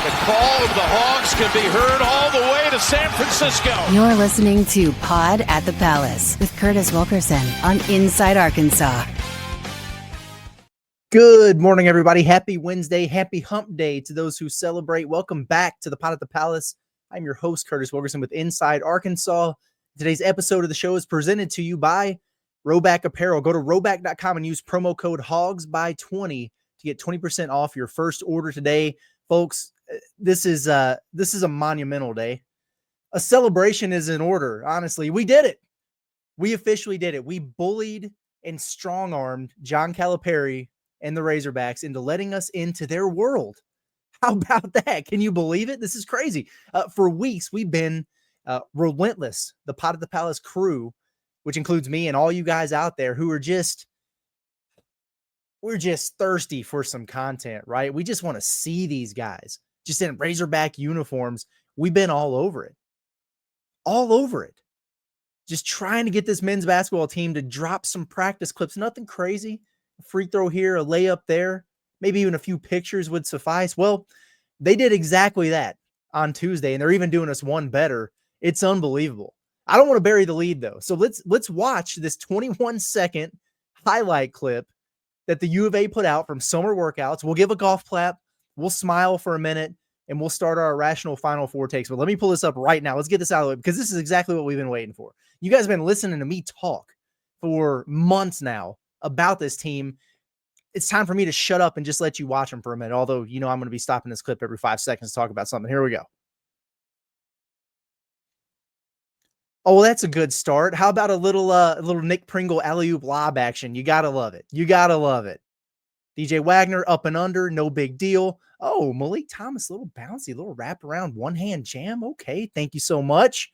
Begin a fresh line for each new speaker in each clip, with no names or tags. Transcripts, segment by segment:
The call of the Hogs can be heard all the way to San Francisco.
You're listening to Pod at the Palace with Curtis Wilkerson on Inside Arkansas.
Good morning, everybody. Happy Wednesday. Happy hump day to those who celebrate. Welcome back to the Pod at the Palace. I'm your host, Curtis Wilkerson with Inside Arkansas. Today's episode of the show is presented to you by Roback Apparel. Go to roback.com and use promo code HOGSBY20 to get 20% off your first order today. Folks, this is a monumental day. A celebration is in order. Honestly, we did it. We officially did it. We bullied and strong-armed John Calipari and the Razorbacks into letting us into their world. How about that? Can you believe it? This is crazy. For weeks, we've been relentless. The Pod at the Palace crew, which includes me and all you guys out there who are we're just thirsty for some content, right? We just want to see these guys just in Razorback uniforms. We've been all over it. Just trying to get this men's basketball team to drop some practice clips. Nothing crazy. A free throw here, a layup there, maybe even a few pictures would suffice. Well, they did exactly that on Tuesday, and they're even doing us one better. It's unbelievable. I don't want to bury the lead, though. So let's watch this 21-second highlight clip that the U of A put out from summer workouts. We'll give a golf clap. We'll smile for a minute, and we'll start our irrational Final Four takes. But let me pull this up right now. Let's get this out of the way because this is exactly what we've been waiting for. You guys have been listening to me talk for months now about this team. It's time for me to shut up and just let you watch them for a minute. Although, I'm going to be stopping this clip every 5 seconds to talk about something. Here we go. Oh, well, that's a good start. How about a little Nick Pringle alley-oop lob action? You got to love it. DJ Wagner up and under, no big deal. Oh, Malik Thomas, a little bouncy, little wraparound one-hand jam. Okay, thank you so much.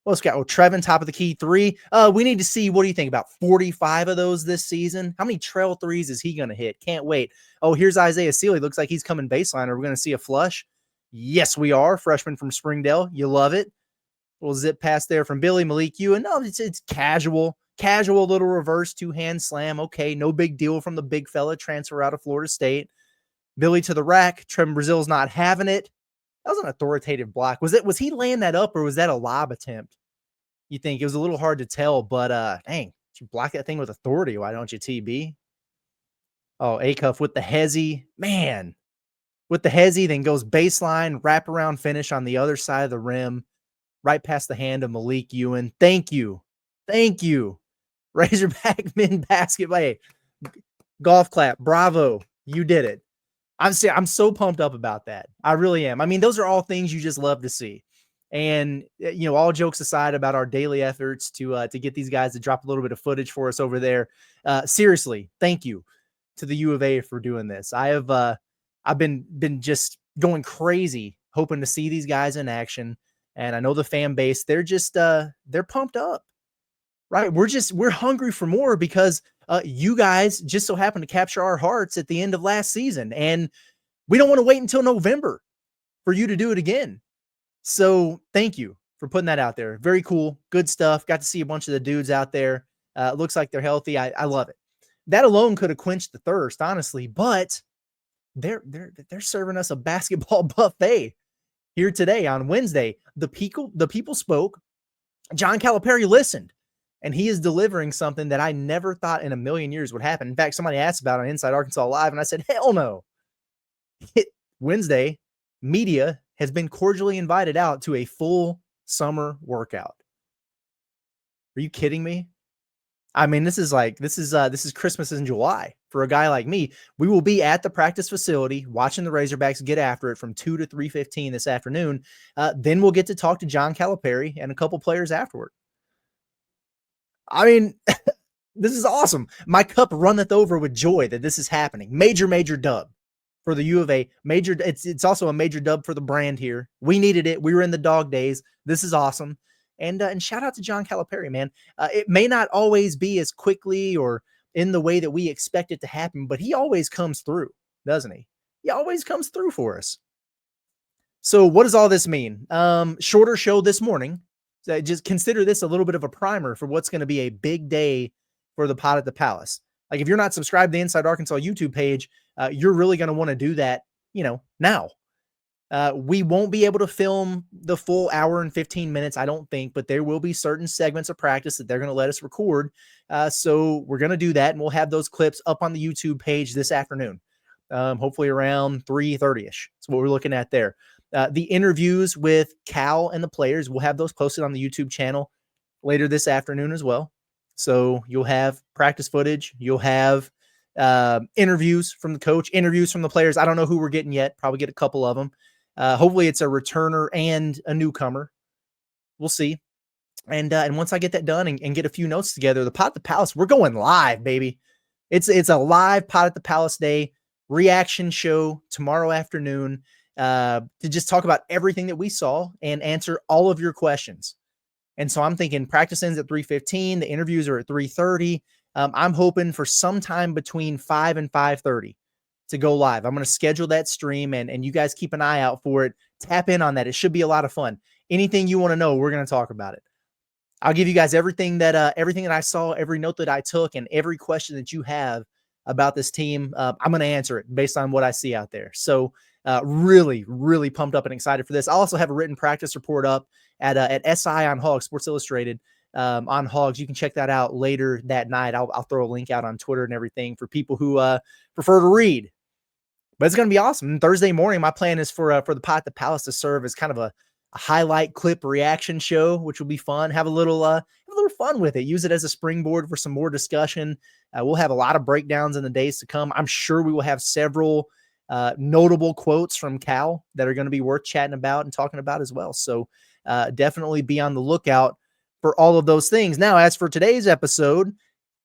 Let's go. Trevin, top of the key three. We need to see, what do you think, about 45 of those this season? How many trail threes is he going to hit? Can't wait. Oh, here's Isaiah Sealy. Looks like he's coming baseline. Are we going to see a flush? Yes, we are. Freshman from Springdale. You love it. Little zip pass there from Billy. Malik Ewan. No, it's casual little reverse two-hand slam. Okay, no big deal from the big fella. Transfer out of Florida State. Billy to the rack. Trevin Brazil's not having it. That was an authoritative block. Was he laying that up or was that a lob attempt? You think? It was a little hard to tell, but dang, you block that thing with authority. Why don't you, TB? Oh, Acuff with the hezzy. Man, with the hezzy, then goes baseline, wraparound finish on the other side of the rim, right past the hand of Malik Ewan. Thank you. Razorback men basketball. Hey, golf clap. Bravo. You did it. I'm so pumped up about that. I really am. I mean, those are all things you just love to see. And, all jokes aside about our daily efforts to get these guys to drop a little bit of footage for us over there. Seriously, thank you to the U of A for doing this. I've been just going crazy hoping to see these guys in action. And I know the fan base, they're just, they're pumped up, right? We're hungry for more because you guys just so happen to capture our hearts at the end of last season. And we don't want to wait until November for you to do it again. So thank you for putting that out there. Very cool. Good stuff. Got to see a bunch of the dudes out there. Looks like they're healthy. I love it. That alone could have quenched the thirst, honestly, but they're serving us a basketball buffet here today on Wednesday. The people spoke. John Calipari listened, and he is delivering something that I never thought in a million years would happen. In fact, somebody asked about it on Inside Arkansas Live, and I said, hell no. Wednesday, media has been cordially invited out to a full summer workout. Are you kidding me? I mean, this is Christmas in July for a guy like me. We will be at the practice facility watching the Razorbacks get after it from 2 to 3:15 this afternoon. Then we'll get to talk to John Calipari and a couple players afterward. I mean, this is awesome. My cup runneth over with joy that this is happening. Major dub for the U of A. It's also a major dub for the brand here. We needed it. We were in the dog days. This is awesome. And shout out to John Calipari, man. It may not always be as quickly or in the way that we expect it to happen, but he always comes through, doesn't he? He always comes through for us. So what does all this mean? Shorter show this morning. So just consider this a little bit of a primer for what's going to be a big day for the Pod at the Palace. Like if you're not subscribed to the Inside Arkansas YouTube page, you're really going to want to do that, now. We won't be able to film the full hour and 15 minutes, I don't think, but there will be certain segments of practice that they're going to let us record. So we're going to do that, and we'll have those clips up on the YouTube page this afternoon, hopefully around 3:30ish. That's what we're looking at there. The interviews with Cal and the players, we'll have those posted on the YouTube channel later this afternoon as well. So you'll have practice footage. You'll have interviews from the coach, interviews from the players. I don't know who we're getting yet. Probably get a couple of them. Hopefully it's a returner and a newcomer. We'll see. And once I get that done and get a few notes together, the Pot at the Palace, we're going live, baby. It's a live Pot at the Palace Day reaction show tomorrow afternoon to just talk about everything that we saw and answer all of your questions. And so I'm thinking practice ends at 3:15. The interviews are at 3:30. I'm hoping for sometime between 5 and 5:30 to go live. I'm going to schedule that stream, and you guys keep an eye out for it. Tap in on that. It should be a lot of fun. Anything you want to know, we're going to talk about it. I'll give you guys everything that I saw, every note that I took, and every question that you have about this team. I'm going to answer it based on what I see out there. So really, really pumped up and excited for this. I'll also have a written practice report up at SI on Hogs, Sports Illustrated on Hogs. You can check that out later that night. I'll throw a link out on Twitter and everything for people who prefer to read. But it's going to be awesome. And Thursday morning, my plan is for the Pot at the Palace to serve as kind of a highlight clip reaction show, which will be fun. Have a little fun with it. Use it as a springboard for some more discussion. We'll have a lot of breakdowns in the days to come. I'm sure we will have several notable quotes from Cal that are going to be worth chatting about and talking about as well. So definitely be on the lookout for all of those things. Now, as for today's episode,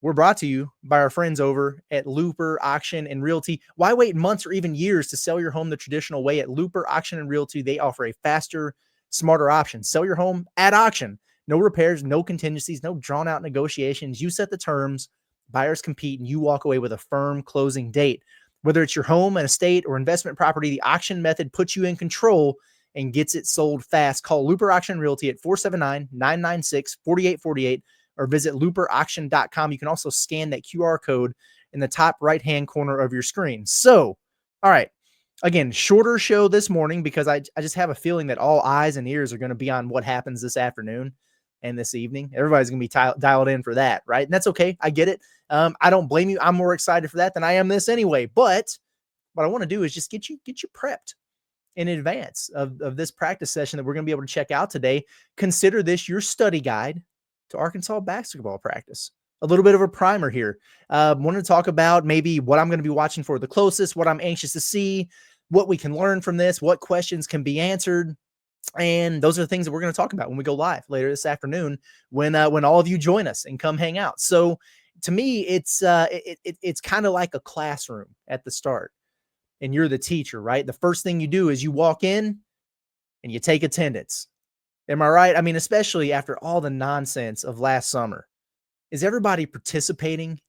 we're brought to you by our friends over at Looper Auction and Realty. Why wait months or even years to sell your home the traditional way? At Looper Auction and Realty, they offer a faster, smarter option. Sell your home at auction. No repairs, no contingencies, no drawn-out negotiations. You set the terms, buyers compete, and you walk away with a firm closing date. Whether it's your home, an estate, or investment property, the auction method puts you in control and gets it sold fast. Call Looper Auction Realty at 479-996-4848 or visit looperauction.com. You can also scan that QR code in the top right-hand corner of your screen. So, all right, again, shorter show this morning because I just have a feeling that all eyes and ears are going to be on what happens this afternoon and this evening. Everybody's going to be dialed in for that, right? And that's okay. I get it. I don't blame you. I'm more excited for that than I am this anyway. But what I want to do is just get you prepped in advance of this practice session that we're going to be able to check out today. Consider this your study guide to Arkansas basketball practice. A little bit of a primer here. Wanted to talk about maybe what I'm going to be watching for the closest, what I'm anxious to see, what we can learn from this, what questions can be answered. And those are the things that we're going to talk about when we go live later this afternoon when all of you join us and come hang out. So to me, it's kind of like a classroom at the start. And you're the teacher, right? The first thing you do is you walk in and you take attendance. Am I right? I mean, especially after all the nonsense of last summer. Is everybody participating?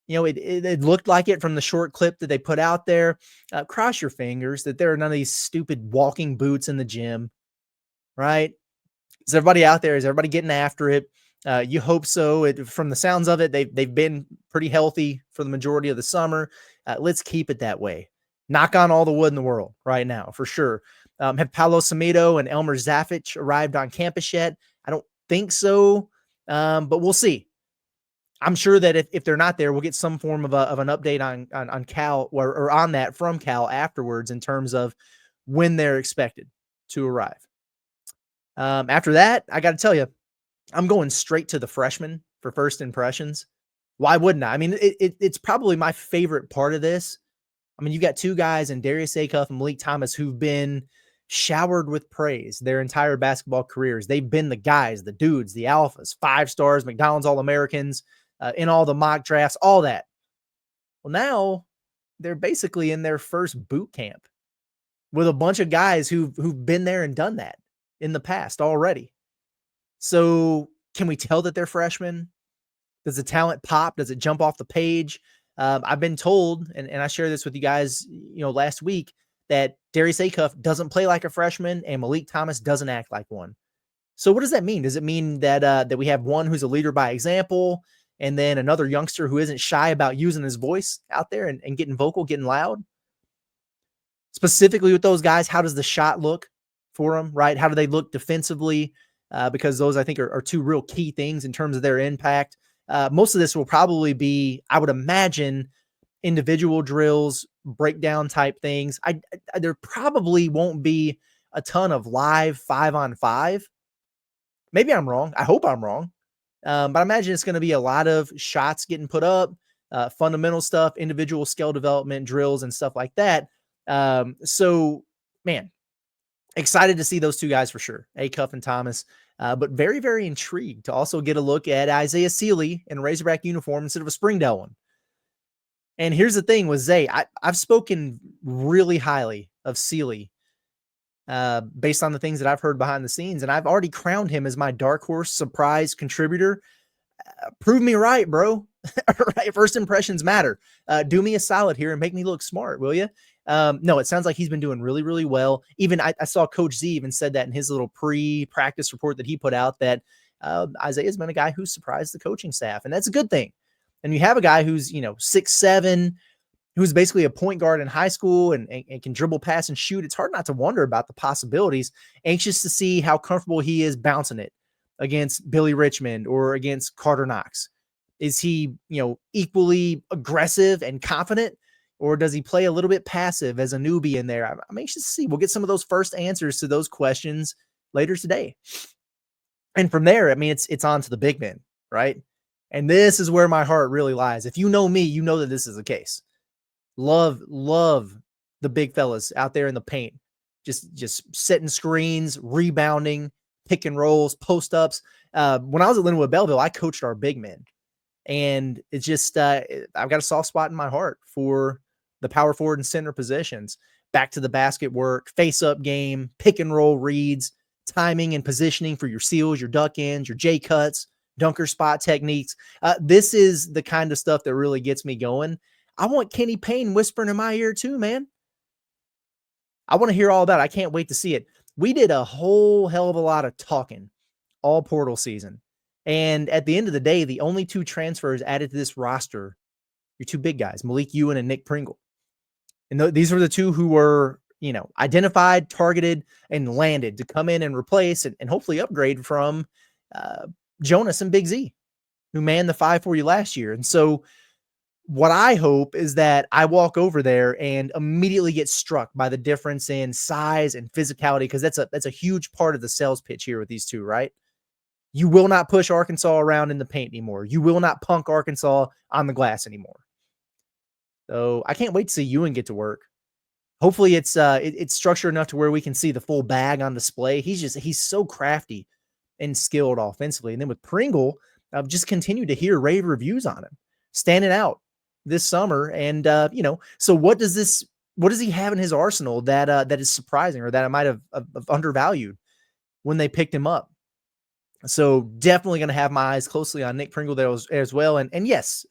You know, it looked like it from the short clip that they put out there. Cross your fingers that there are none of these stupid walking boots in the gym, right? Is everybody out there? Is everybody getting after it? You hope so. From the sounds of it, they've been pretty healthy for the majority of the summer. Let's keep it that way. Knock on all the wood in the world right now, for sure. Have Paolo Samido and Elmer Zafic arrived on campus yet? I don't think so, but we'll see. I'm sure that if they're not there, we'll get some form of an update on Cal or on that from Cal afterwards in terms of when they're expected to arrive. After that, I got to tell you, I'm going straight to the freshmen for first impressions. Why wouldn't I? I mean, it's probably my favorite part of this. I mean, you've got two guys in Darius Acuff and Malik Thomas who've been showered with praise their entire basketball careers. They've been the guys, the dudes, the alphas, 5 stars, McDonald's All-Americans, in all the mock drafts, all that. Well, now they're basically in their first boot camp with a bunch of guys who've been there and done that in the past already. So can we tell that they're freshmen? Does the talent pop? Does it jump off the page? I've been told, and I shared this with you guys, last week, that Darius Acuff doesn't play like a freshman and Malik Thomas doesn't act like one. So what does that mean? Does it mean that we have one who's a leader by example and then another youngster who isn't shy about using his voice out there and getting vocal, getting loud? specifically with those guys, how does the shot look for them, right? How do they look defensively? Because those, I think, are two real key things in terms of their impact. Most of this will probably be, I would imagine, individual drills, breakdown type things. There probably won't be a ton of live 5-on-5. Maybe I'm wrong. I hope I'm wrong. But I imagine it's going to be a lot of shots getting put up, fundamental stuff, individual skill development drills and stuff like that. So, man, excited to see those two guys for sure, Acuff and Thomas. But very, very intrigued to also get a look at Isaiah Sealy in a Razorback uniform instead of a Springdale one. And here's the thing with Zay. I've spoken really highly of Sealy based on the things that I've heard behind the scenes, and I've already crowned him as my dark horse surprise contributor. Prove me right, bro. Right, first impressions matter. Do me a solid here and make me look smart, will you? No, it sounds like he's been doing really, really well. Even I saw Coach Z even said that in his little pre-practice report that he put out, that Isaiah's been a guy who's surprised the coaching staff, and that's a good thing. And you have a guy who's 6'7", who's basically a point guard in high school and can dribble, pass, and shoot. It's hard not to wonder about the possibilities. Anxious to see how comfortable he is bouncing it against Billy Richmond or against Carter Knox. Is he, equally aggressive and confident, or does he play a little bit passive as a newbie in there? I'm anxious to see. We'll get some of those first answers to those questions later today. And from there, it's on to the big men, right? And this is where my heart really lies. If you know me, you know that this is the case. Love the big fellas out there in the paint, just setting screens, rebounding, pick and rolls, post ups. When I was at Linwood Belleville, I coached our big men, and it's just I've got a soft spot in my heart for the power forward and center positions. Back to the basket work, face up game, pick and roll reads, timing and positioning for your seals, your duck ends, your J cuts, dunker spot techniques. This is the kind of stuff that really gets me going. I want Kenny Payne whispering in my ear too, man. I want to hear all about it. I can't wait to see it. We did a whole hell of a lot of talking all portal season. And at the end of the day, the only two transfers added to this roster, your two big guys, Malik Ewan and Nick Pringle. And these were the two who were, identified, targeted, and landed to come in and replace and hopefully upgrade from Jonas and Big Z, who manned the 5 for you last year. And so what I hope is that I walk over there and immediately get struck by the difference in size and physicality, because that's a huge part of the sales pitch here with these two, right? You will not push Arkansas around in the paint anymore. You will not punk Arkansas on the glass anymore. So I can't wait to see Ewan get to work. Hopefully it's structured enough to where we can see the full bag on display. He's so crafty and skilled offensively. And then with Pringle, I've just continued to hear rave reviews on him, standing out this summer. And, so what does he have in his arsenal that is surprising, or that I might have undervalued when they picked him up? So definitely going to have my eyes closely on Nick Pringle there as well. And yes,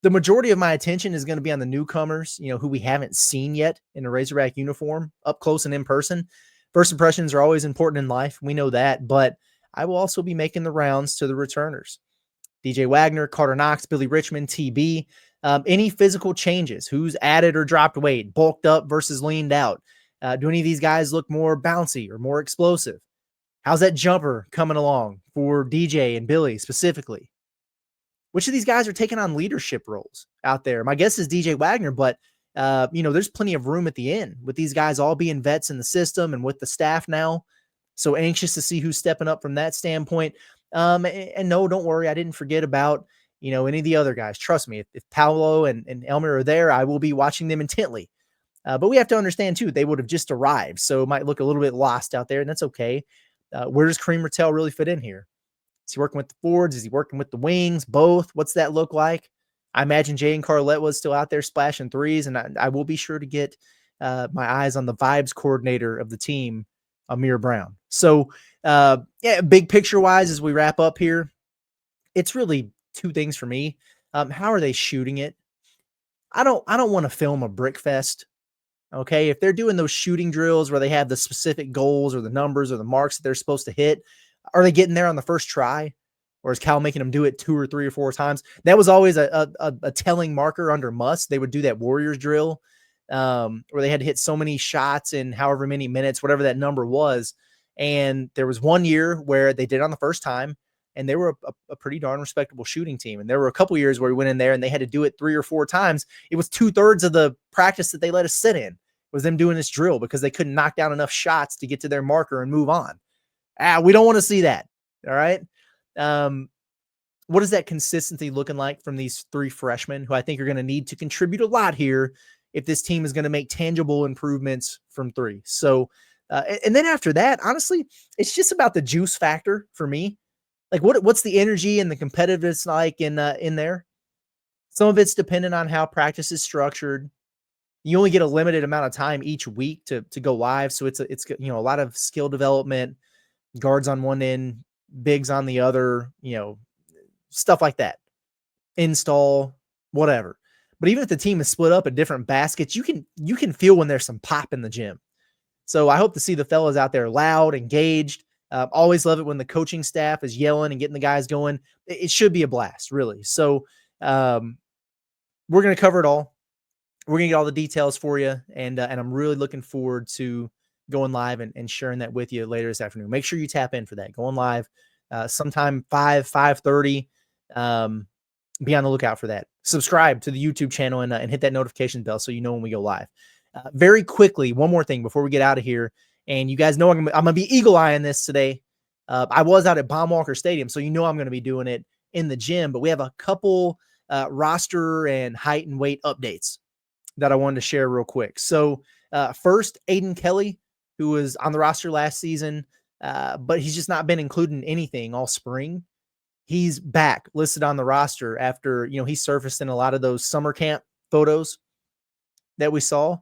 the majority of my attention is going to be on the newcomers, who we haven't seen yet in a Razorback uniform up close and in person. First impressions are always important in life. We know that, but I will also be making the rounds to the returners. DJ Wagner, Carter Knox, Billy Richmond, TB, any physical changes, who's added or dropped weight, bulked up versus leaned out. Do any of these guys look more bouncy or more explosive? How's that jumper coming along for DJ and Billy specifically? Which of these guys are taking on leadership roles out there? My guess is DJ Wagner, but there's plenty of room at the end with these guys all being vets in the system and with the staff now. So anxious to see who's stepping up from that standpoint. And no, don't worry. I didn't forget about, any of the other guys. Trust me, if Paolo and Elmer are there, I will be watching them intently. But we have to understand too, they would have just arrived. So it might look a little bit lost out there, and that's okay. Where does Kareem Rattel really fit in here? Is he working with the forwards? Is he working with the wings? Both? What's that look like? I imagine Jaden Carlette was still out there splashing threes, and I will be sure to get my eyes on the vibes coordinator of the team, Amir Brown. So, big picture-wise, as we wrap up here, it's really two things for me. How are they shooting it? I don't want to film a brick fest. Okay, if they're doing those shooting drills where they have the specific goals or the numbers or the marks that they're supposed to hit, are they getting there on the first try? Or is Cal making them do it 2 or 3 or 4 times? That was always a telling marker under Muss. They would do that Warriors drill where they had to hit so many shots in however many minutes, whatever that number was. And there was one year where they did it on the first time, and they were a pretty darn respectable shooting team. And there were a couple years where we went in there and they had to do it 3 or 4 times. It was 2/3 of the practice that they let us sit in was them doing this drill because they couldn't knock down enough shots to get to their marker and move on. We don't want to see that. All right. What is that consistency looking like from these 3 freshmen who I think are going to need to contribute a lot here if this team is going to make tangible improvements from 3? So, and then after that, honestly, it's just about the juice factor for me. Like what's the energy and the competitiveness like in there? Some of it's dependent on how practice is structured. You only get a limited amount of time each week to go live. So it's a lot of skill development, guards on one end, bigs on the other, stuff like that. Install, whatever. But even if the team is split up in different baskets, you can feel when there's some pop in the gym. So I hope to see the fellas out there loud, engaged. Always love it when the coaching staff is yelling and getting the guys going. It should be a blast, really. So we're going to cover it all. We're going to get all the details for you. And I'm really looking forward to going live and sharing that with you later this afternoon. Make sure you tap in for that. Going live sometime 5:30. Be on the lookout for that. Subscribe to the YouTube channel and hit that notification bell so you know when we go live. Very quickly, one more thing before we get out of here. And you guys know I'm going to be eagle-eyeing this today. I was out at Baumwalker Stadium, so you know I'm going to be doing it in the gym. But we have a couple roster and height and weight updates that I wanted to share real quick. So first, Aiden Kelly, who was on the roster last season, but he's just not been included in anything all spring. He's back listed on the roster after, he surfaced in a lot of those summer camp photos that we saw.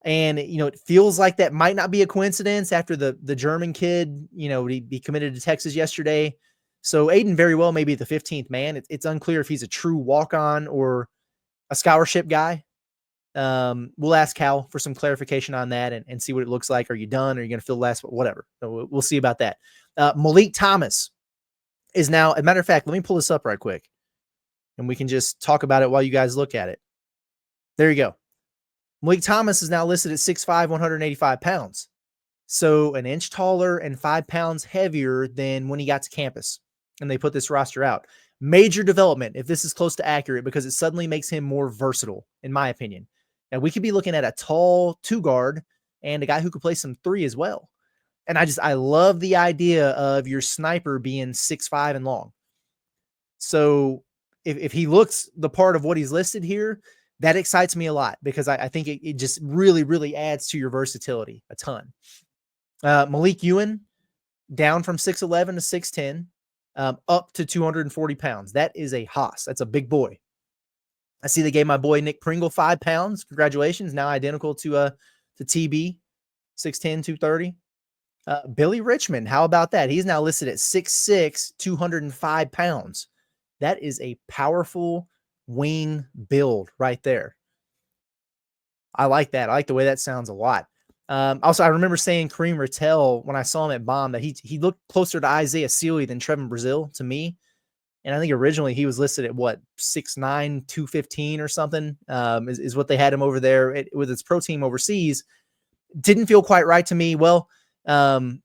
And, it feels like that might not be a coincidence after the German kid, he committed to Texas yesterday. So Aiden very well may be the 15th man. It's unclear if he's a true walk-on or a scholarship guy. We'll ask Cal for some clarification on that and see what it looks like. Are you done? Are you going to fill last? Whatever. So we'll see about that. Malik Thomas is now, as a matter of fact, let me pull this up right quick and we can just talk about it while you guys look at it. There you go. Malik Thomas is now listed at 6'5", 185 pounds. So an inch taller and 5 pounds heavier than when he got to campus and they put this roster out. Major development, if this is close to accurate, because it suddenly makes him more versatile, in my opinion. Now, we could be looking at a tall 2-guard and a guy who could play some 3 as well. And I love the idea of your sniper being 6'5" and long. So if he looks the part of what he's listed here, that excites me a lot because I think it just really, really adds to your versatility a ton. Malik Ewan, down from 6'11" to 6'10", up to 240 pounds. That is a hoss. That's a big boy. I see they gave my boy Nick Pringle 5 pounds. Congratulations. Now identical to TB, 6'10", 230. Billy Richmond, how about that? He's now listed at 6'6", 205 pounds. That is a powerful wing build right there. I like that. I like the way that sounds a lot. Also, I remember saying Kareem Rattel when I saw him at Baum that he looked closer to Isaiah Sealy than Trevin Brazil to me. And I think originally he was listed at 6'9", 215 or something, is what they had him over there with his pro team overseas. Didn't feel quite right to me. Well, Rattel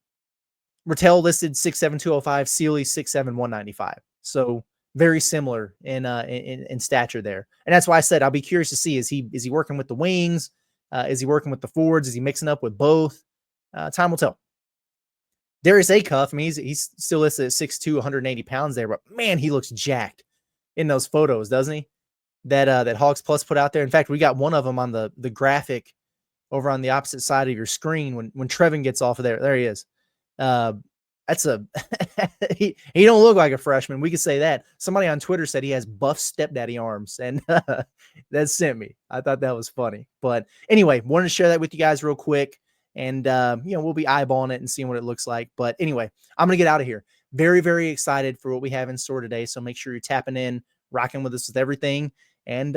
listed 6'7", 205, Sealy 6'7", 195. So very similar in stature there. And that's why I said I'll be curious to see, is he working with the wings? Is he working with the forwards? Is he mixing up with both? Time will tell. Darius Acuff, I mean, he's still listed at 6'2", 180 pounds there, but man, he looks jacked in those photos, doesn't he? That Hogs Plus put out there. In fact, we got one of them on the graphic over on the opposite side of your screen when Trevin gets off of there. There he is. That's he don't look like a freshman. We could say that. Somebody on Twitter said he has buff stepdaddy arms, and that sent me. I thought that was funny. But anyway, wanted to share that with you guys real quick. And, we'll be eyeballing it and seeing what it looks like. But anyway, I'm going to get out of here. Very, very excited for what we have in store today. So make sure you're tapping in, rocking with us with everything. And,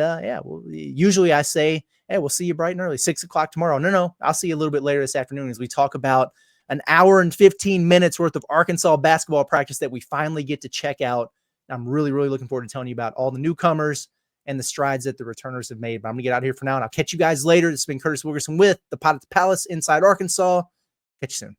usually I say, hey, we'll see you bright and early, 6 o'clock tomorrow. No, I'll see you a little bit later this afternoon as we talk about an hour and 15 minutes worth of Arkansas basketball practice that we finally get to check out. I'm really, really looking forward to telling you about all the newcomers and the strides that the returners have made. But I'm going to get out of here for now, and I'll catch you guys later. This has been Curtis Wilkerson with the Pod at the Palace inside Arkansas. Catch you soon.